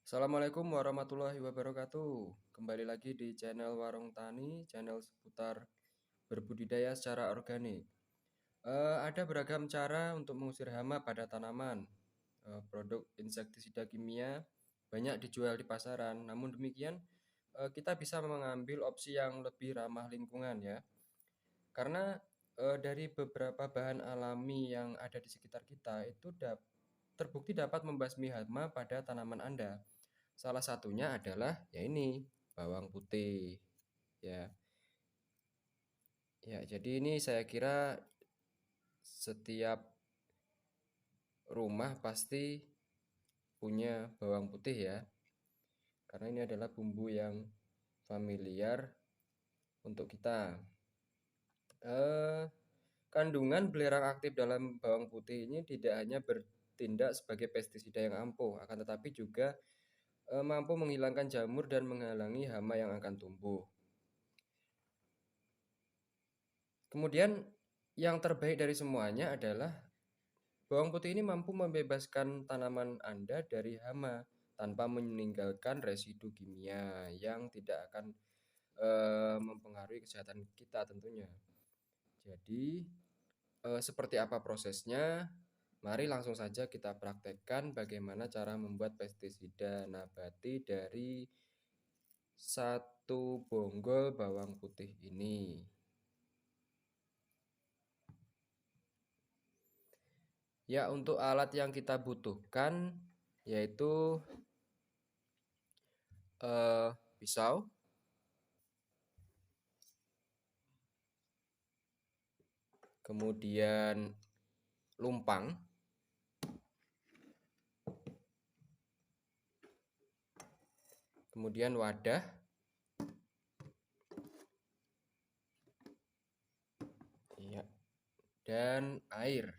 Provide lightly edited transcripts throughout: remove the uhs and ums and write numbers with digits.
Assalamualaikum warahmatullahi wabarakatuh. Kembali lagi di channel Warung Tani, channel seputar berbudidaya secara organik. Ada beragam cara untuk mengusir hama pada tanaman. Produk insektisida kimia banyak dijual di pasaran. Namun demikian, kita bisa mengambil opsi yang lebih ramah lingkungan ya. Karena dari beberapa bahan alami yang ada di sekitar kita itu terbukti dapat membasmi hama pada tanaman Anda. Salah satunya adalah ya ini, bawang putih. Ya. Ya, jadi ini saya kira setiap rumah pasti punya bawang putih ya. Karena ini adalah bumbu yang familiar untuk kita. Kandungan belerang aktif dalam bawang putih ini tidak hanya bertindak sebagai pestisida yang ampuh, akan tetapi juga mampu menghilangkan jamur dan menghalangi hama yang akan tumbuh. Kemudian yang terbaik dari semuanya adalah bawang putih ini mampu membebaskan tanaman Anda dari hama tanpa meninggalkan residu kimia yang tidak akan mempengaruhi kesehatan kita tentunya. Jadi seperti apa prosesnya? Mari langsung saja kita praktekkan bagaimana cara membuat pestisida nabati dari satu bonggol bawang putih ini. Ya, untuk alat yang kita butuhkan yaitu pisau, kemudian lumpang, kemudian wadah, ya, dan air.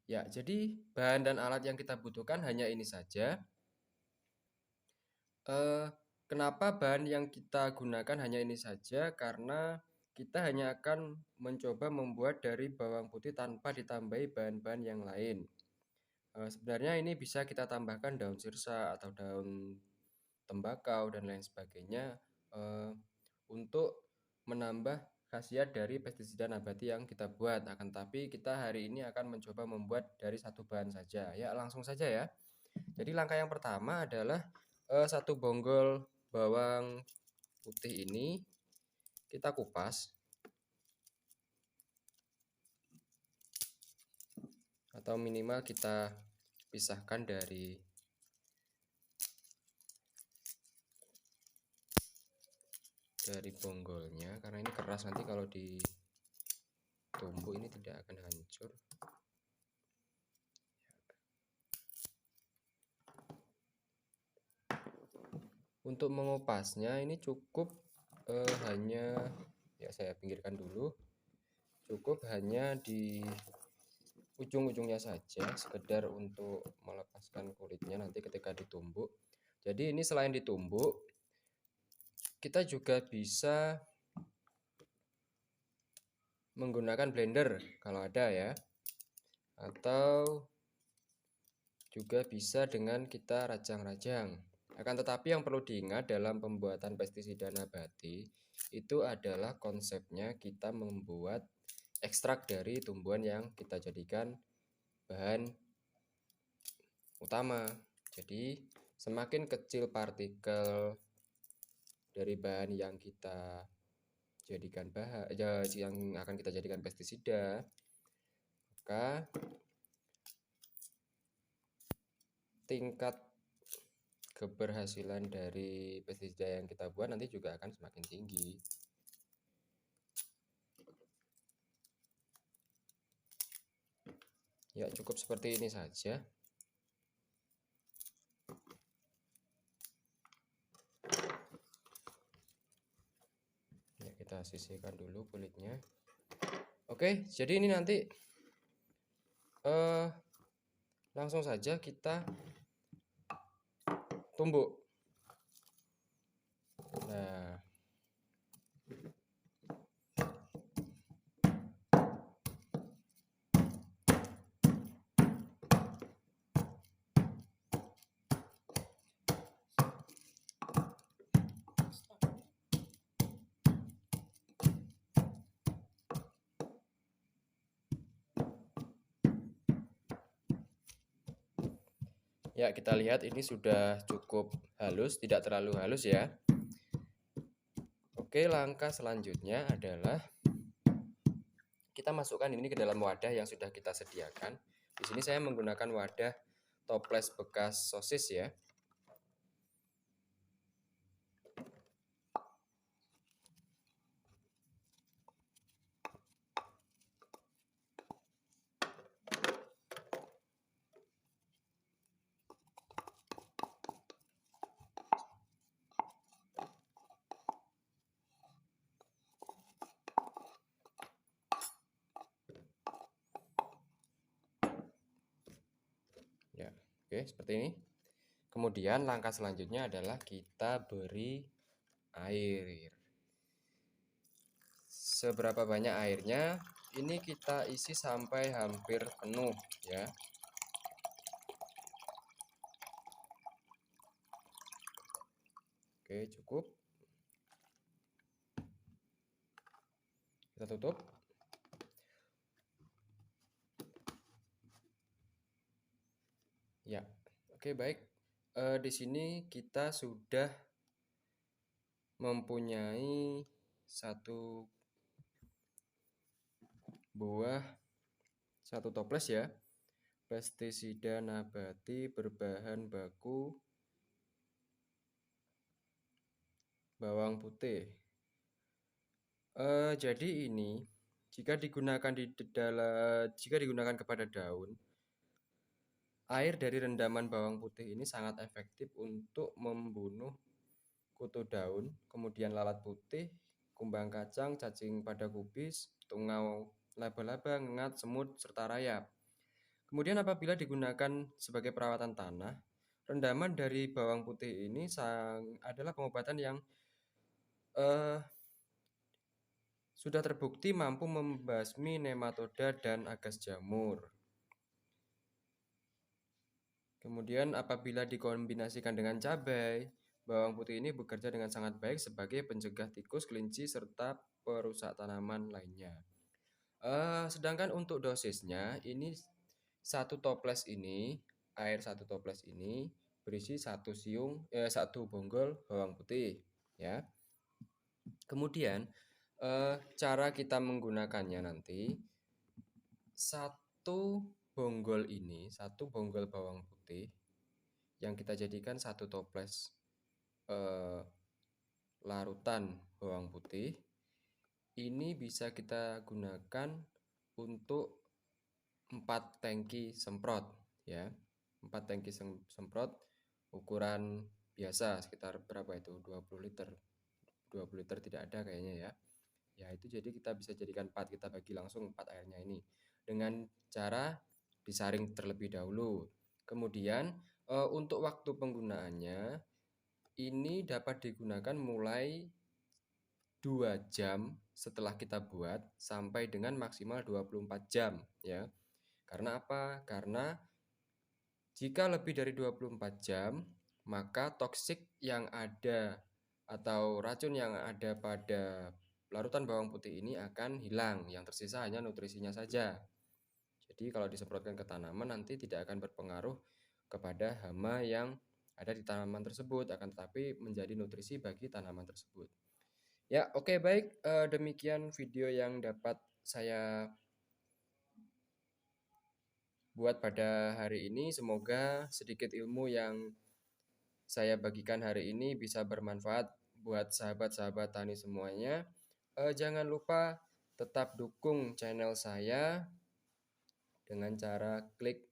Ya, jadi bahan dan alat yang kita butuhkan hanya ini saja. Kenapa bahan yang kita gunakan hanya ini saja? Karena kita hanya akan mencoba membuat dari bawang putih tanpa ditambahi bahan-bahan yang lain. Sebenarnya ini bisa kita tambahkan daun sirsa atau daun tembakau dan lain sebagainya untuk menambah khasiat dari pestisida nabati yang kita buat. Akan tapi kita hari ini akan mencoba membuat dari satu bahan saja. Ya, langsung saja ya. Jadi langkah yang pertama adalah satu bonggol bawang putih ini kita kupas atau minimal kita pisahkan dari bonggolnya, karena ini keras, nanti kalau ditumbuk ini tidak akan hancur. Untuk mengupasnya ini cukup hanya, ya saya pinggirkan dulu, cukup hanya di ujung-ujungnya saja, sekedar untuk melepaskan kulitnya nanti ketika ditumbuk. Jadi ini selain ditumbuk, kita juga bisa menggunakan blender kalau ada ya, atau juga bisa dengan kita rajang-rajang. Akan tetapi yang perlu diingat dalam pembuatan pestisida nabati itu adalah konsepnya kita membuat ekstrak dari tumbuhan yang kita jadikan bahan utama. Jadi semakin kecil partikel dari bahan yang kita jadikan yang akan kita jadikan pestisida, maka tingkat keberhasilan dari pestisida yang kita buat nanti juga akan semakin tinggi. Ya, cukup seperti ini saja. Ya, kita sisihkan dulu kulitnya. Oke, jadi ini nanti langsung saja kita tumbuk. Nah, Ya, kita lihat ini sudah cukup halus, tidak terlalu halus ya. Oke, langkah selanjutnya adalah kita masukkan ini ke dalam wadah yang sudah kita sediakan. Di sini saya menggunakan wadah toples bekas sosis ya. Ya, oke, seperti ini. Kemudian langkah selanjutnya adalah kita beri air. Seberapa banyak airnya? Ini kita isi sampai hampir penuh ya. Oke, cukup. Kita tutup. Ya, oke baik. Di sini kita sudah mempunyai satu toples ya. Pestisida nabati berbahan baku bawang putih. Jadi ini jika digunakan kepada daun, air dari rendaman bawang putih ini sangat efektif untuk membunuh kutu daun, kemudian lalat putih, kumbang kacang, cacing pada kubis, tungau laba-laba, ngengat, semut, serta rayap. Kemudian apabila digunakan sebagai perawatan tanah, rendaman dari bawang putih ini adalah pengobatan yang sudah terbukti mampu membasmi nematoda dan agas jamur. Kemudian apabila dikombinasikan dengan cabai, bawang putih ini bekerja dengan sangat baik sebagai pencegah tikus, kelinci, serta perusak tanaman lainnya. Sedangkan untuk dosisnya, ini air satu toples ini berisi satu bonggol bawang putih, ya. Kemudian cara kita menggunakannya nanti, satu bonggol bawang putih yang kita jadikan satu toples larutan bawang putih ini bisa kita gunakan untuk 4 tangki semprot ya. 4 tangki semprot ukuran biasa sekitar berapa itu? 20 liter. 20 liter tidak ada kayaknya ya. Ya itu jadi kita bisa jadikan 4, kita bagi langsung 4 airnya ini dengan cara disaring terlebih dahulu. Kemudian untuk waktu penggunaannya ini dapat digunakan mulai 2 jam setelah kita buat sampai dengan maksimal 24 jam ya. Karena apa? Karena jika lebih dari 24 jam, maka toksik yang ada atau racun yang ada pada larutan bawang putih ini akan hilang, yang tersisa hanya nutrisinya saja. Jadi kalau disemprotkan ke tanaman nanti tidak akan berpengaruh kepada hama yang ada di tanaman tersebut, akan tetapi menjadi nutrisi bagi tanaman tersebut. Ya, oke baik, demikian video yang dapat saya buat pada hari ini. Semoga sedikit ilmu yang saya bagikan hari ini bisa bermanfaat buat sahabat-sahabat tani semuanya. Jangan lupa tetap dukung channel saya dengan cara klik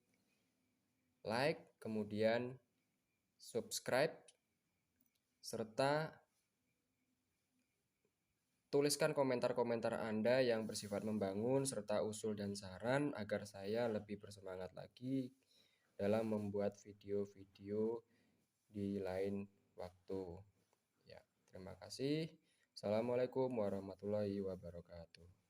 like, kemudian subscribe, serta tuliskan komentar-komentar Anda yang bersifat membangun serta usul dan saran agar saya lebih bersemangat lagi dalam membuat video-video di lain waktu. Ya, terima kasih. Assalamualaikum warahmatullahi wabarakatuh.